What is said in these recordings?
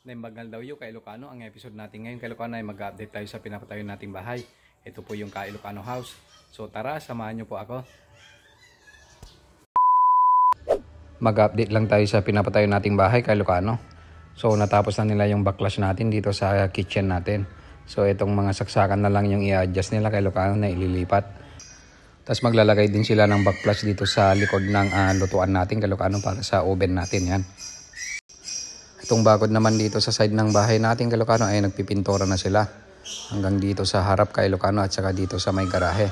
Naimbagal daw yung kay Ilocano. Ang episode natin ngayon kay Ilocano ay mag-update tayo sa pinapatayo nating bahay. Ito po yung kay Ilocano house. So tara, samahan nyo po ako. Mag-update lang tayo sa pinapatayo nating bahay kay Ilocano. So natapos na nila yung backlash natin dito sa kitchen natin. So itong mga saksakan na lang yung i-adjust nila kay Ilocano na ililipat. Tapos maglalagay din sila ng backplash dito sa likod ng lutuan natin kay Ilocano para sa oven natin yan. Itong bakod naman dito sa side ng bahay natin kay Ilocano ay nagpipintura na sila. Hanggang dito sa harap kay Ilocano at saka dito sa may garahe.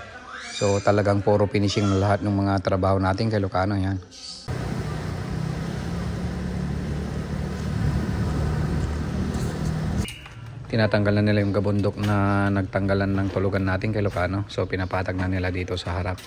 So talagang puro finishing na lahat ng mga trabaho natin kay Ilocano yan. Tinatanggal na nila yung gabundok na nagtanggalan ng tulugan natin kay Ilocano. So pinapatag na nila dito sa harap.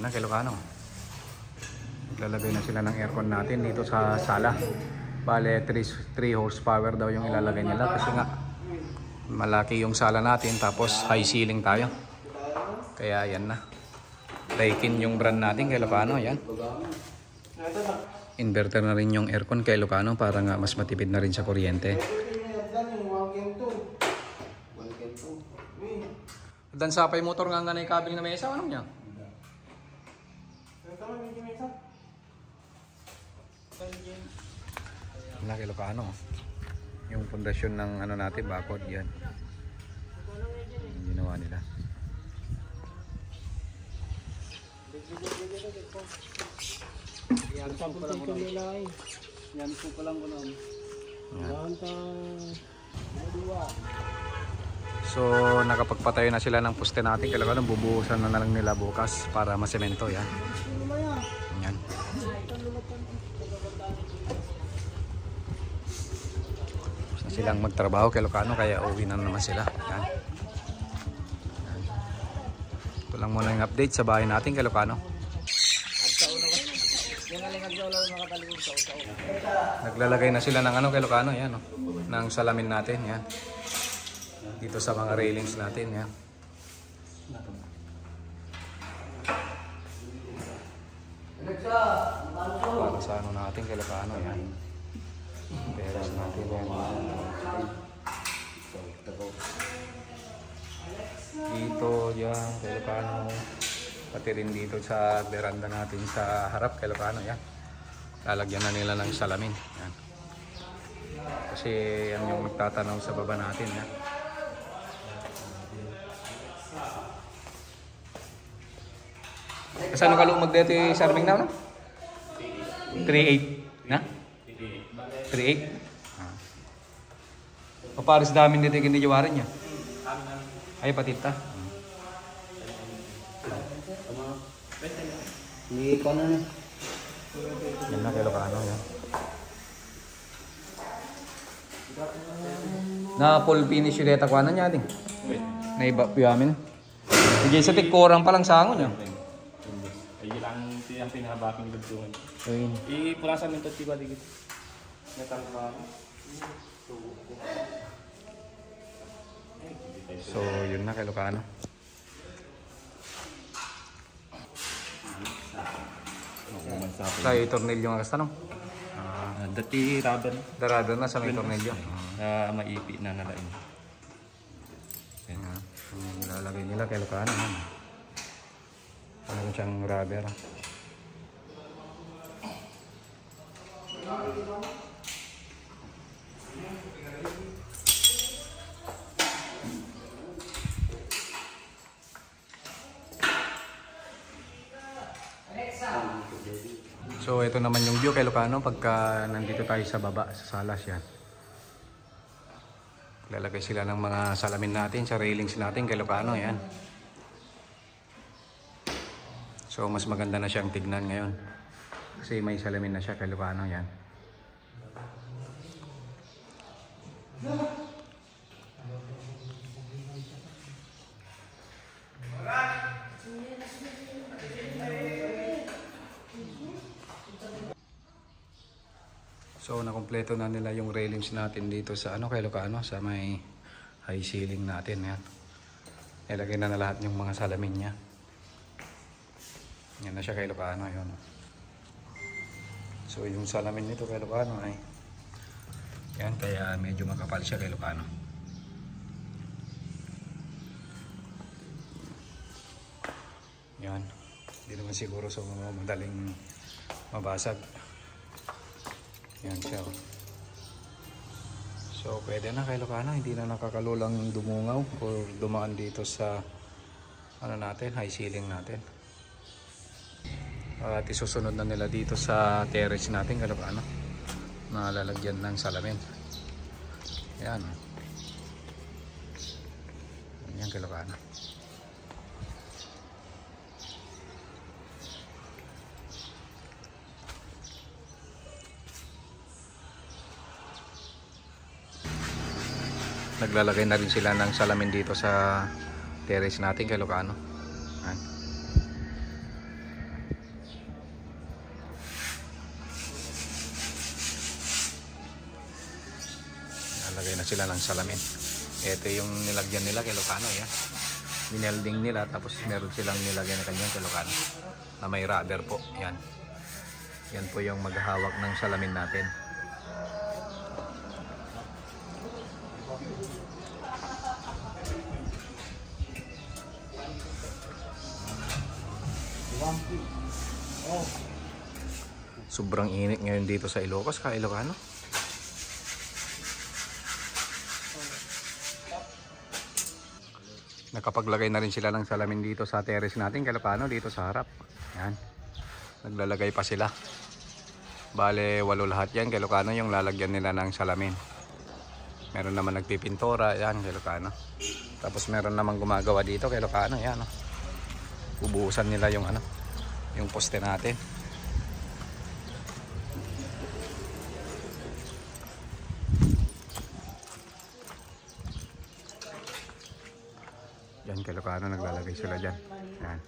Na kay Ilocano. Naglalagay na sila ng aircon natin dito sa sala. Bale 3 horsepower daw yung ilalagay nila kasi nga malaki yung sala natin tapos high ceiling tayo. Kaya yan na. Daikin yung brand natin kay Ilocano, yan. Inverter na rin yung aircon kay Ilocano para nga mas matipid na rin sa kuryente. Dan sapay motor nga na kabel na mesa, ano niya? Wala kay Ilocano. Yung pundasyon ng ano natin, bakod yan. Yung ginawa nila. Yan po pala mo lang. So nakapagpatayo na sila ng poste natin. Kaya lang bubuhusan na lang nila bukas para masemento yan. Yan. Tapos na silang magtrabaho kay Ilocano kaya uwi na naman sila. Yan. Yan. Ito lang muna yung update sa bahay natin kay Ilocano. Naglalagay na sila ng ano kay Ilocano, yan, oh, ng salamin natin, yan. Dito sa mga railings natin, yan. Para sa ano natin kay Ilocano, yan. Peras natin, yan. Dito, yan, kay Ilocano. Pati rin dito sa veranda natin sa harap kay Ilocano, yan. Lalagyan na nila ng salamin, yan. Kasi yan yung magtatanaw sa baba natin, yan. Kasi ano kalong magdete sa Arming na, no? 3.8 na? 3.8? O pares damin dito yung ginijawarin niya. Ay patita. Hindi ko na. Yan na kay Ilocano, yan. Na full finish yung deta kuwanan niya din. Naiba po yamin. Hindi sa tikurang palang sangon niya. Ayun lang ang pinahabaking lugtungan. Ayun. Ipulasan mo ito tiba digit. So yun na kay Ilocano. Kaya tornilyo nga kasta, no? Dati rubber. Darado na sa may tornilyo. Maipi na nalain. Yan. Yung nilalagay nila kay Ilocano. Ano siyang rubber. So ito naman yung view kay Ilocano pagka nandito tayo sa baba sa salas yan. Lalagay sila ng mga salamin natin sa railings natin kay Ilocano yan. So mas maganda na siyang tignan ngayon. Kasi may salamin na siya kay Ilocano yan. So nakumpleto na nila yung railings natin dito sa kay Ilocano sa may high ceiling natin yan. Ilagay na lahat yung mga salamin niya. Yan na siya kay Ilocano yun. So yung salamin nito kay Ilocano ay yan, kaya medyo makapal siya kay Ilocano. Yan. Hindi naman siguro so madaling mabasag. Yan siya. So pwede na kay Ilocano, hindi na nakakalulang dumungaw o dumaan dito sa natin, high ceiling natin. At isusunod na nila dito sa terrace natin kay Ilocano na lalagyan ng salamin. Yan. Yan kay Ilocano. Naglalagay na rin sila ng salamin dito sa terrace natin kay Ilocano. Ayan. Nalagay na sila ng salamin. Ito yung nilagyan nila kay Ilocano. Yan. Minelding nila tapos meron silang nilagyan na kanyang kay Ilocano na may rubber po. Yan. Yan po yung maghahawak ng salamin natin. Sobrang init ngayon dito sa Ilocos kay Ilocano. Nakapaglagay na rin sila ng salamin dito sa terrace natin kay Ilocano dito sa harap. Yan. Naglalagay pa sila. Bale 8 lahat yan kay Ilocano yung lalagyan nila ng salamin. Meron naman nagpipintora yan kay Ilocano. Tapos meron naman gumagawa dito kay Ilocano yan. Ubuhusan nila yung yung poste natin. Yan kay Ilocano naglalagay sila dyan. Yan.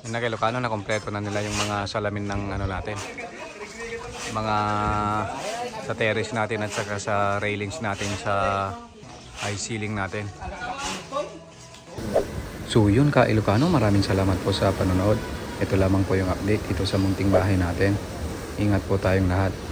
Na kay Ilocano na kompleto na nila yung mga salamin ng natin. Mga sa terrace natin at saka sa railings natin sa high ceiling natin. So yun ka Ilocano, maraming salamat po sa panonood. Ito lamang po yung update dito sa munting bahay natin. Ingat po tayong lahat.